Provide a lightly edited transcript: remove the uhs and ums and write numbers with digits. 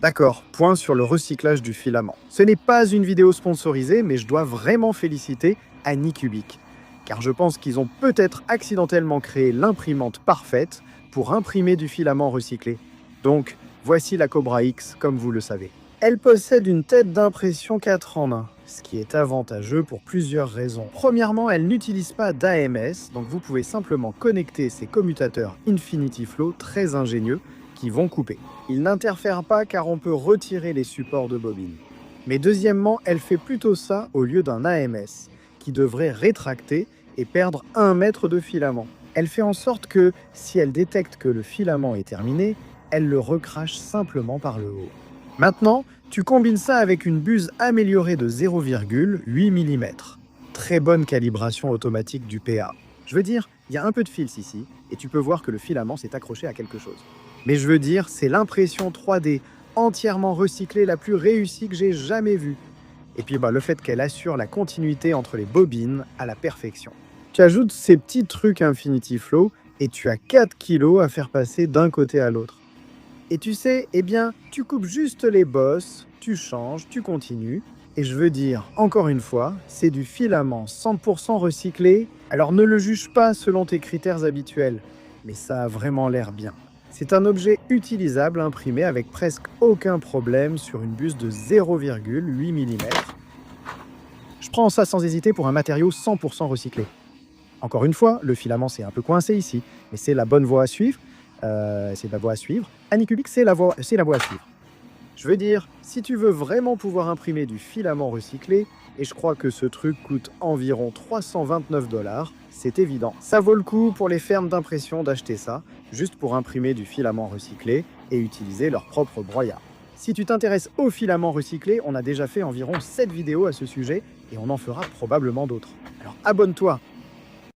D'accord, point sur le recyclage du filament. Ce n'est pas une vidéo sponsorisée, mais je dois vraiment féliciter Anycubic, car je pense qu'ils ont peut-être accidentellement créé l'imprimante parfaite pour imprimer du filament recyclé. Donc, voici la Cobra X, comme vous le savez. Elle possède une tête d'impression 4 en 1, ce qui est avantageux pour plusieurs raisons. Premièrement, elle n'utilise pas d'AMS, donc vous pouvez simplement connecter ces commutateurs Infinity Flow très ingénieux qui vont couper. Ils n'interfèrent pas car on peut retirer les supports de bobine. Mais deuxièmement, elle fait plutôt ça au lieu d'un AMS, qui devrait rétracter et perdre 1 mètre de filament. Elle fait en sorte que, si elle détecte que le filament est terminé, elle le recrache simplement par le haut. Maintenant, tu combines ça avec une buse améliorée de 0,8 mm. Très bonne calibration automatique du PA. Je veux dire, il y a un peu de fils ici, et tu peux voir que le filament s'est accroché à quelque chose. Mais je veux dire, c'est l'impression 3D entièrement recyclée la plus réussie que j'ai jamais vue. Et puis le fait qu'elle assure la continuité entre les bobines à la perfection. Tu ajoutes ces petits trucs Infinity Flow et tu as 4 kilos à faire passer d'un côté à l'autre. Et tu sais, tu coupes juste les bosses, tu changes, tu continues. Et je veux dire, encore une fois, c'est du filament 100% recyclé. Alors ne le juge pas selon tes critères habituels, mais ça a vraiment l'air bien. C'est un objet utilisable imprimé avec presque aucun problème sur une buse de 0,8 mm. Je prends ça sans hésiter pour un matériau 100% recyclé. Encore une fois, le filament s'est un peu coincé ici, mais c'est la bonne voie à suivre. C'est la voie à suivre. Anycubic, c'est la voie à suivre. Je veux dire, si tu veux vraiment pouvoir imprimer du filament recyclé, et je crois que ce truc coûte environ 329 $, c'est évident. Ça vaut le coup pour les fermes d'impression d'acheter ça, juste pour imprimer du filament recyclé et utiliser leur propre broyat. Si tu t'intéresses au filament recyclé, on a déjà fait environ 7 vidéos à ce sujet et on en fera probablement d'autres. Alors abonne-toi